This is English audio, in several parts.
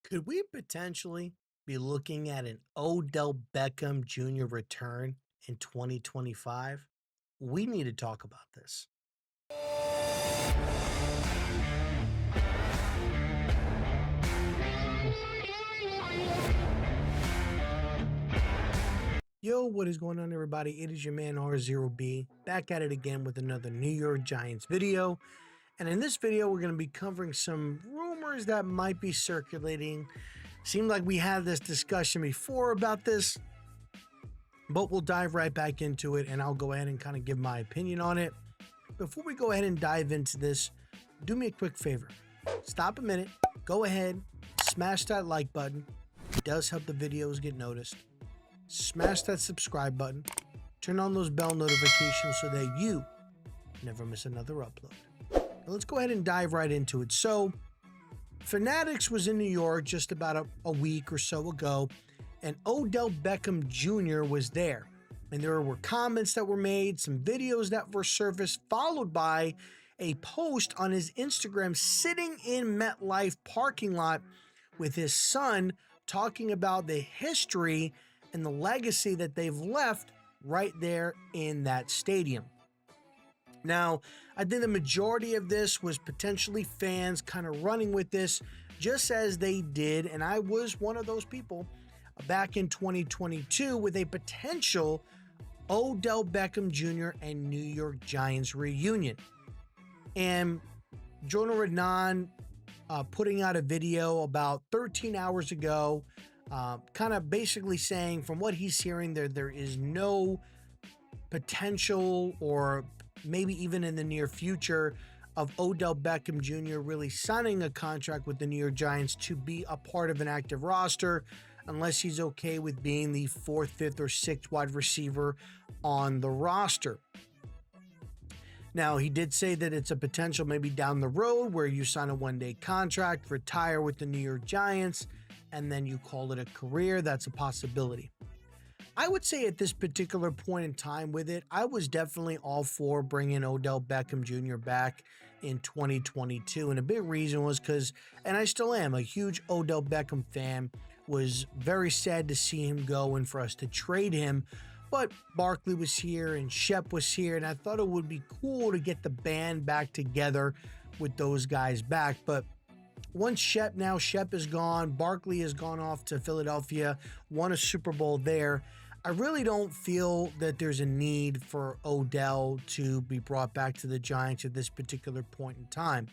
Could we potentially be looking at an Odell Beckham Jr. return in 2025? We need to talk about this. Yo, what is going on, everybody? It is your man R0B back at it again with another New York Giants video. And in this video, we're going to be covering some rumors that might be circulating. Seemed like we had this discussion before about this, but we'll dive right back into it and I'll go ahead and kind of give my opinion on it. Before we go ahead and dive into this, do me a quick favor. Stop a minute, go ahead, smash that like button. It does help the videos get noticed. Smash that subscribe button. Turn on those bell notifications so that you never miss another upload. Now let's go ahead and dive right into it. So, Fanatics was in New York just about a week or so ago, and Odell Beckham Jr. was there. And there were comments that were made, some videos that were surfaced, followed by a post on his Instagram sitting in MetLife parking lot with his son talking about the history and the legacy that they've left right there in that stadium. Now, I think the majority of this was potentially fans kind of running with this, just as they did, and I was one of those people back in 2022 with a potential Odell Beckham Jr. and New York Giants reunion. And Jonah Radnan putting out a video about 13 hours ago, kind of basically saying from what he's hearing there is no potential, or maybe even in the near future, of Odell Beckham Jr. really signing a contract with the New York Giants to be a part of an active roster, unless he's okay with being the fourth, fifth, or sixth wide receiver on the roster. Now, he did say that it's a potential maybe down the road where you sign a one-day contract, retire with the New York Giants, and then you call it a career. That's a possibility. I would say at this particular point in time with it, I was definitely all for bringing Odell Beckham Jr. back in 2022. And a big reason was because, and I still am, a huge Odell Beckham fan, was very sad to see him go and for us to trade him. But Barkley was here and Shep was here, and I thought it would be cool to get the band back together with those guys back. But once Shep is gone, Barkley has gone off to Philadelphia, won a Super Bowl there. I really don't feel that there's a need for Odell to be brought back to the Giants at this particular point in time.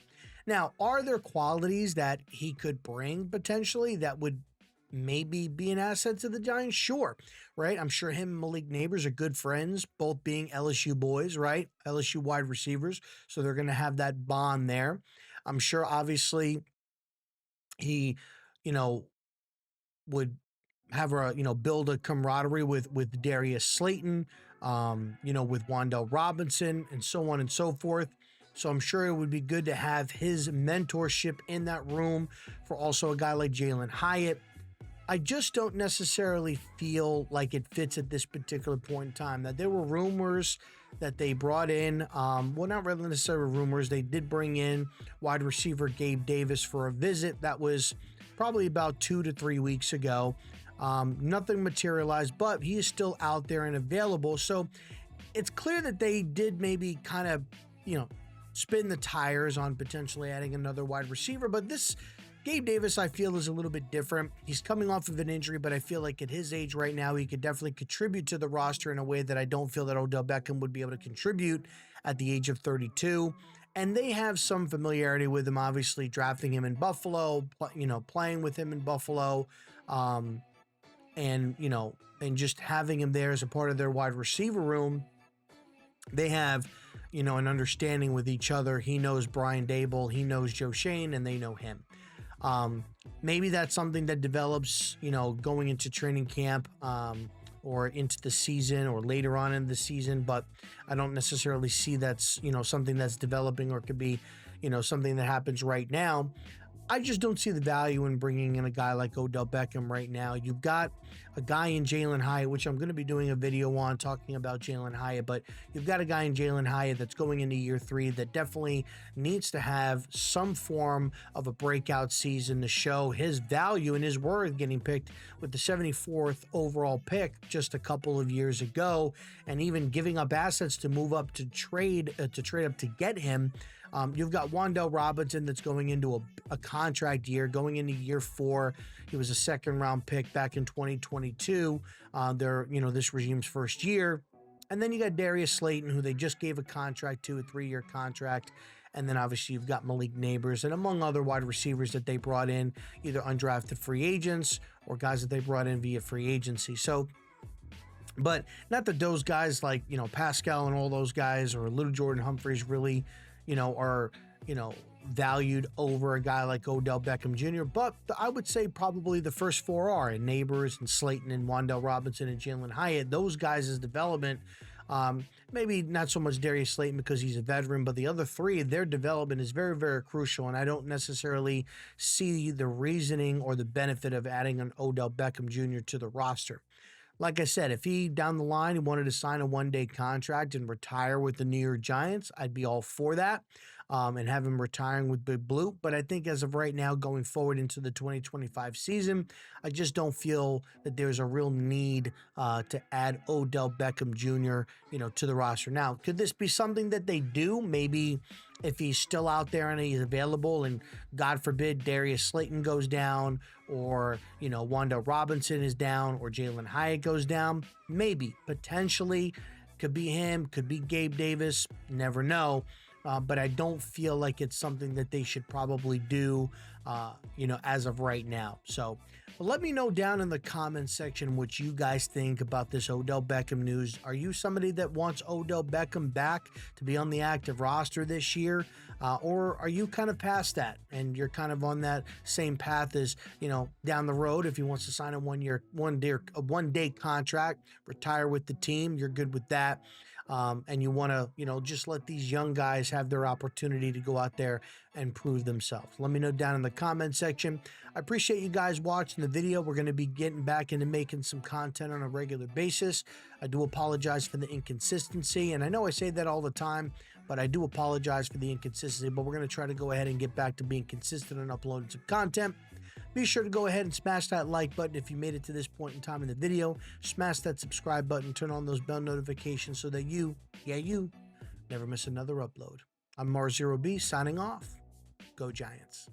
Now, are there qualities that he could bring potentially that would maybe be an asset to the Giants? Sure, right? I'm sure him and Malik Neighbors are good friends, both being LSU boys, right? LSU wide receivers. So they're going to have that bond there. I'm sure, obviously, he, would have build a camaraderie with Darius Slayton, with Wan'Dale Robinson, and so on and so forth. So I'm sure it would be good to have his mentorship in that room for also a guy like Jalen Hyatt. I just don't necessarily feel like it fits at this particular point in time. That there were rumors that they brought in, well, not really necessarily rumors. They did bring in wide receiver Gabe Davis for a visit. That was probably about 2 to 3 weeks ago. Nothing materialized, but he is still out there and available. So it's clear that they did maybe kind of, spin the tires on potentially adding another wide receiver. But this Gabe Davis, I feel, is a little bit different. He's coming off of an injury, but I feel like at his age right now, he could definitely contribute to the roster in a way that I don't feel that Odell Beckham would be able to contribute at the age of 32. And they have some familiarity with him, obviously drafting him in Buffalo, playing with him in Buffalo, and just having him there as a part of their wide receiver room. They have, an understanding with each other. He knows Brian Dable, he knows Joe Shane, and they know him. Maybe that's something that develops, going into training camp, or into the season or later on in the season, but I don't necessarily see that's, something that's developing or could be, something that happens right now. I just don't see the value in bringing in a guy like Odell Beckham right now. You've got a guy in Jalen Hyatt, which I'm going to be doing a video on talking about Jalen Hyatt, but you've got a guy in Jalen Hyatt that's going into year 3 that definitely needs to have some form of a breakout season to show his value and his worth, getting picked with the 74th overall pick just a couple of years ago, and even giving up assets to move up to trade up to get him. You've got Wan'Dale Robinson that's going into a contract year, going into year 4. He was a second-round pick back in 2022. This regime's first year. And then you got Darius Slayton, who they just gave a contract to, a 3-year contract. And then obviously you've got Malik Neighbors and among other wide receivers that they brought in, either undrafted free agents or guys that they brought in via free agency. So, but not that those guys like, Pascal and all those guys or Little Jordan Humphreys really, are, valued over a guy like Odell Beckham Jr. But I would say probably the first 4 are, and Neighbors and Slayton and Wan'Dale Robinson and Jalen Hyatt. Those guys' development, maybe not so much Darius Slayton because he's a veteran, but the other 3, their development is very, very crucial. And I don't necessarily see the reasoning or the benefit of adding an Odell Beckham Jr. to the roster. Like I said, if he down the line he wanted to sign a 1-day contract and retire with the New York Giants, I'd be all for that, and have him retiring with Big Blue. But I think as of right now, going forward into the 2025 season, I just don't feel that there's a real need to add Odell Beckham Jr., to the roster. Now, could this be something that they do? Maybe if he's still out there and he's available, and God forbid Darius Slayton goes down, or Wan'Dale Robinson is down, or Jalen Hyatt goes down, maybe, potentially, could be him, could be Gabe Davis, never know. But I don't feel like it's something that they should probably do, as of right now. So let me know down in the comments section what you guys think about this Odell Beckham news. Are you somebody that wants Odell Beckham back to be on the active roster this year? Or are you kind of past that and you're kind of on that same path as, down the road, if he wants to sign a 1-day contract, retire with the team, you're good with that. And you want to, just let these young guys have their opportunity to go out there and prove themselves. Let me know down in the comment section. I appreciate you guys watching the video. We're going to be getting back into making some content on a regular basis. I do apologize for the inconsistency, and I know I say that all the time, but I do apologize for the inconsistency. But we're going to try to go ahead and get back to being consistent and uploading some content. Be sure to go ahead and smash that like button if you made it to this point in time in the video. Smash that subscribe button, turn on those bell notifications so that you never miss another upload. I'm Mars0B signing off. Go Giants.